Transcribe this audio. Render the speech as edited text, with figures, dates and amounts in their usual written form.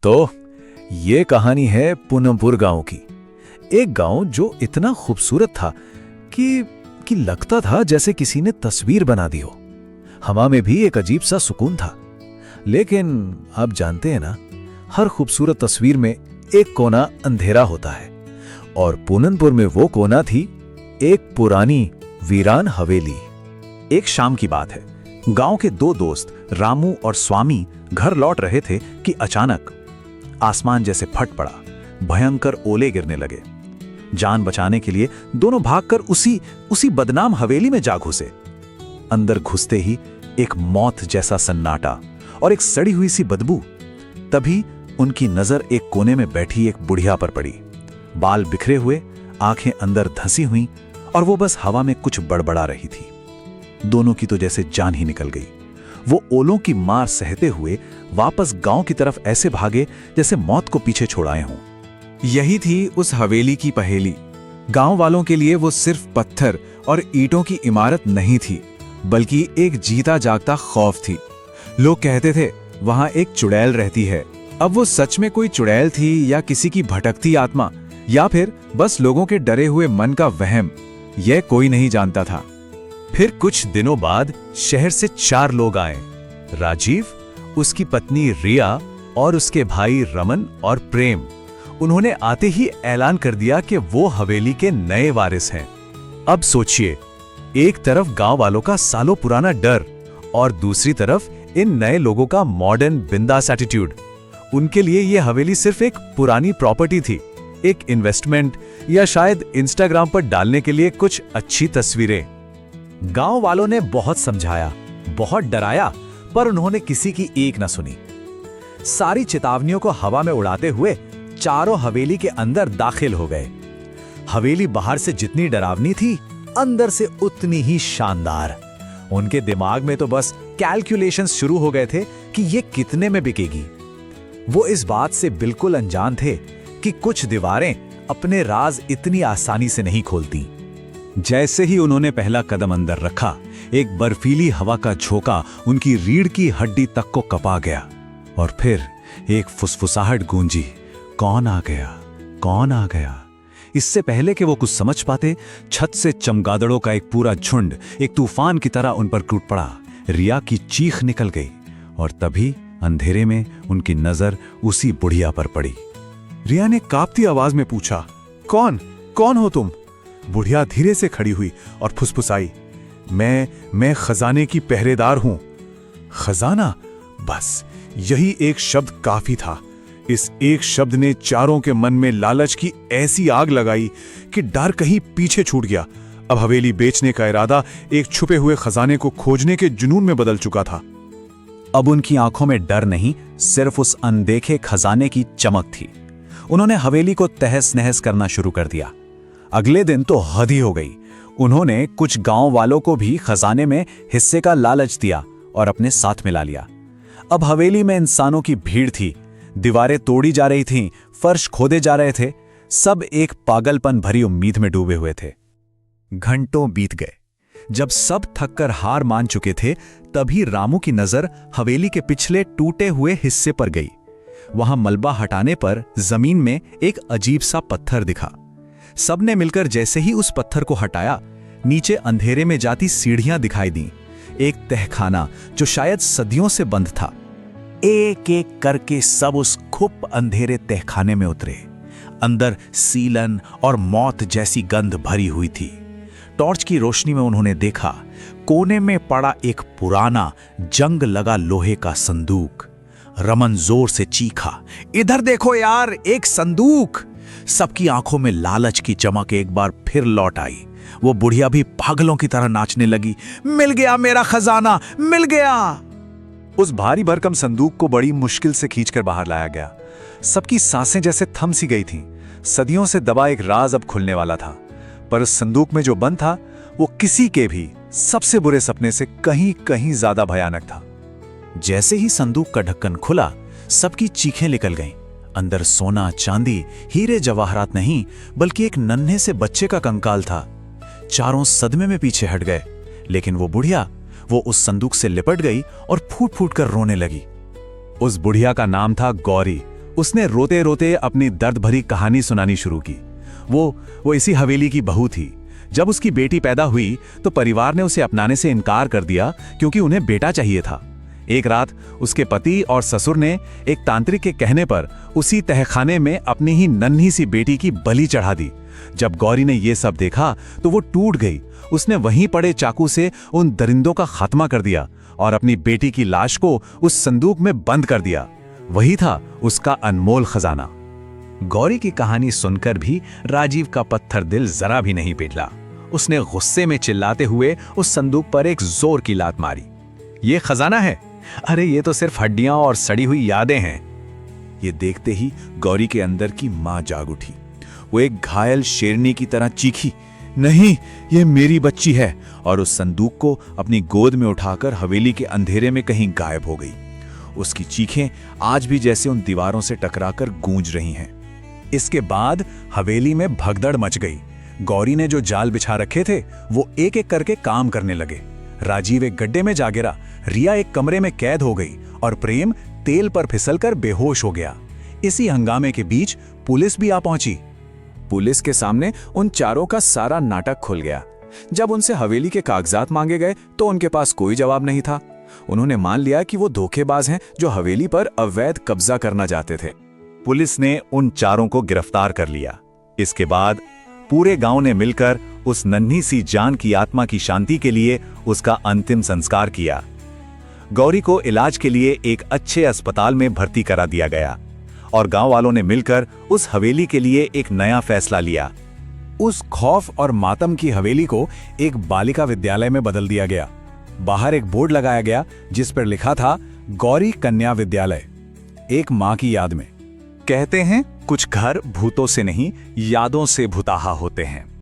तो ये कहानी है पूनमपुर गांव की। एक गांव जो इतना खूबसूरत था कि लगता था जैसे किसी ने तस्वीर बना दी हो। हवा में भी एक अजीब सा सुकून था। लेकिन आप जानते हैं ना, हर खूबसूरत तस्वीर में एक कोना अंधेरा होता है, और पूनमपुर में वो कोना थी, एक पुरानी वीरान हवेली। एक शाम की बात है। गांव के दो दोस्त रामू और स्वामी घर लौट रहे थे कि अचानक आसमान जैसे फट पड़ा। भयंकर ओले गिरने लगे। जान बचाने के लिए दोनों भागकर उसी बदनाम हवेली में जा घुसे। अंदर घुसते ही एक मौत जैसा सन्नाटा और एक सड़ी हुई सी बदबू। तभी उनकी नजर एक कोने में बैठी एक बुढ़िया पर पड़ी। बाल बिखरे हुए, आंखें अंदर धंसी हुई, और वो बस हवा में कुछ बड़बड़ा रही थी। दोनों की तो जैसे जान ही निकल गई। वो ओलों की मार सहते हुए वापस गांव की तरफ ऐसे भागे जैसे मौत को पीछे छोड़ाए हों। यही थी उस हवेली की पहेली। गांव वालों के लिए वो सिर्फ पत्थर और ईंटों की इमारत नहीं थी, बल्कि एक जीता जागता खौफ थी। लोग कहते थे वहां एक चुड़ैल रहती है। अब वो सच में कोई चुड़ैल थी या किसी की भटकती आत्मा, या फिर बस लोगों के डरे हुए मन का वहम, यह कोई नहीं जानता था। फिर कुछ दिनों बाद शहर से 4 लोग आए। राजीव, उसकी पत्नी रिया और उसके भाई रमन और प्रेम। उन्होंने आते ही ऐलान कर दिया कि वो हवेली के नए वारिस हैं। अब सोचिए, एक तरफ गांव वालों का सालों पुराना डर, और दूसरी तरफ इन नए लोगों का मॉडर्न बिंदास एटीट्यूड। उनके लिए ये हवेली सिर्फ एक पुरानी प्रॉपर्टी थी, एक इन्वेस्टमेंट, या शायद इंस्टाग्राम पर डालने के लिए कुछ अच्छी तस्वीरें। गांव वालों ने बहुत समझाया, बहुत डराया, पर उन्होंने किसी की एक न सुनी। सारी चेतावनियों को हवा में उड़ाते हुए चारों हवेली के अंदर दाखिल हो गए। हवेली बाहर से जितनी डरावनी थी, अंदर से उतनी ही शानदार। उनके दिमाग में तो बस कैलकुलेशंस शुरू हो गए थे कि ये कितने में बिकेगी। वो इस बात से बिल्कुल अनजान थे कि कुछ दीवारें अपने राज इतनी आसानी से नहीं खोलती। जैसे ही उन्होंने पहला कदम अंदर रखा, एक बर्फीली हवा का झोंका उनकी रीढ़ की हड्डी तक को कपा गया, और फिर एक फुसफुसाहट गूंजी, कौन आ गया, कौन आ गया। इससे पहले कि वो कुछ समझ पाते, छत से चमगादड़ों का एक पूरा झुंड एक तूफान की तरह उन पर टूट पड़ा। रिया की चीख निकल गई, और तभी अंधेरे में उनकी नजर उसी बुढ़िया पर पड़ी। रिया ने कांपती आवाज में पूछा, कौन हो तुम? बुढ़िया धीरे से खड़ी हुई और फुसफुसाई, मैं खजाने की पहरेदार हूं। खजाना? बस यही एक शब्द काफी था। इस एक शब्द ने चारों के मन में लालच की ऐसी आग लगाई कि डर कहीं पीछे छूट गया। अब हवेली बेचने का इरादा एक छुपे हुए खजाने को खोजने के जुनून में बदल चुका था। अब उनकी आंखों में डर नहीं, सिर्फ उस अनदेखे खजाने की चमक थी। उन्होंने हवेली को तहस नहस करना शुरू कर दिया। अगले दिन तो हद ही हो गई। उन्होंने कुछ गांव वालों को भी खजाने में हिस्से का लालच दिया और अपने साथ मिला लिया। अब हवेली में इंसानों की भीड़ थी। दीवारें तोड़ी जा रही थीं, फर्श खोदे जा रहे थे। सब एक पागलपन भरी उम्मीद में डूबे हुए थे। घंटों बीत गए। जब सब थककर हार मान चुके थे, तभी रामू की नजर हवेली के पिछले टूटे हुए हिस्से पर गई। वहां मलबा हटाने पर जमीन में एक अजीब सा पत्थर दिखा। सबने मिलकर जैसे ही उस पत्थर को हटाया, नीचे अंधेरे में जाती सीढ़ियां दिखाई दी। एक तहखाना जो शायद सदियों से बंद था। एक एक करके सब उस खुप अंधेरे तहखाने में उतरे। अंदर सीलन और मौत जैसी गंध भरी हुई थी। टॉर्च की रोशनी में उन्होंने देखा, कोने में पड़ा एक पुराना जंग लगा लोहे का संदूक। रमन जोर से चीखा, इधर देखो यार, एक संदूक। सबकी आंखों में लालच की चमक एक बार फिर लौट आई। वो बुढ़िया भी पागलों की तरह नाचने लगी, मिल गया मेरा खजाना, मिल गया। उस भारी भरकम संदूक को बड़ी मुश्किल से खींचकर बाहर लाया गया। सबकी सांसें जैसे थम सी गई थीं। सदियों से दबा एक राज अब खुलने वाला था। पर उस संदूक में जो बंद था, वो किसी के भी सबसे बुरे सपने से कहीं कहीं ज्यादा भयानक था। जैसे ही संदूक का ढक्कन खुला, सबकी चीखें निकल गईं। अंदर सोना, चांदी, हीरे जवाहरात नहीं, बल्कि एक नन्हे से बच्चे का कंकाल था। चारों सदमे में पीछे हट गए, लेकिन वो बुढ़िया, वो उस संदूक से लिपट गई और फूट फूट कर रोने लगी। उस बुढ़िया का नाम था गौरी। उसने रोते रोते अपनी दर्द भरी कहानी सुनानी शुरू की। वो इसी हवेली की बहू थी। जब उसकी बेटी पैदा हुई तो परिवार ने उसे अपनाने से इनकार कर दिया क्योंकि उन्हें बेटा चाहिए था। एक रात उसके पति और ससुर ने एक तांत्रिक के कहने पर उसी तहखाने में अपनी ही नन्ही सी बेटी की बलि चढ़ा दी। जब गौरी ने यह सब देखा तो वो टूट गई। उसने वहीं पड़े चाकू से उन दरिंदों का खात्मा कर दिया और अपनी बेटी की लाश को उस संदूक में बंद कर दिया। वही था उसका अनमोल खजाना। गौरी की कहानी सुनकर भी राजीव का पत्थर दिल जरा भी नहीं पिघला। उसने गुस्से में चिल्लाते हुए उस संदूक पर एक जोर की लात मारी। ये खजाना है? अरे ये तो सिर्फ हड्डियां और सड़ी हुई यादें हैं। ये देखते ही गौरी के अंदर की मां जाग उठी। वो एक घायल शेरनी की तरह चीखी, नहीं, ये मेरी बच्ची है, और उस संदूक को अपनी गोद में उठाकर हवेली के अंधेरे में कहीं गायब हो गई। उसकी चीखें आज भी जैसे उन दीवारों से टकराकर गूंज रही हैं। इसके बाद हवेली में भगदड़ मच गई। गौरी ने जो जाल बिछा रखे थे वो एक एक करके काम करने लगे। राजीव एक गड्ढे में जा गिरा, रिया एक कमरे में कैद हो गई और प्रेम तेल पर फिसलकर बेहोश हो गया। इसी हंगामे के बीच पुलिस भी आ पहुंची। पुलिस के सामने उन चारों का सारा नाटक खुल गया। जब उनसे हवेली के कागजात मांगे गए तो उनके पास कोई जवाब नहीं था। उन्होंने मान लिया कि वो धोखेबाज हैं जो हवेली पर अवैध कब्जा करना चाहते थे। पुलिस ने उन चारों को गिरफ्तार कर लिया। इसके बाद पूरे गांव ने मिलकर उस नन्ही सी जान की आत्मा की शांति के लिए उसका अंतिम संस्कार किया। गौरी को इलाज के लिए एक अच्छे अस्पताल में भर्ती करा दिया गया और गांव वालों ने मिलकर उस हवेली के लिए एक नया फैसला लिया। उस खौफ और मातम की हवेली को एक बालिका विद्यालय में बदल दिया गया। बाहर एक बोर्ड लगाया गया जिस पर लिखा था गौरी कन्या विद्यालय, एक मां की याद में। कहते हैं कुछ घर भूतों से नहीं, यादों से भुताहा होते हैं।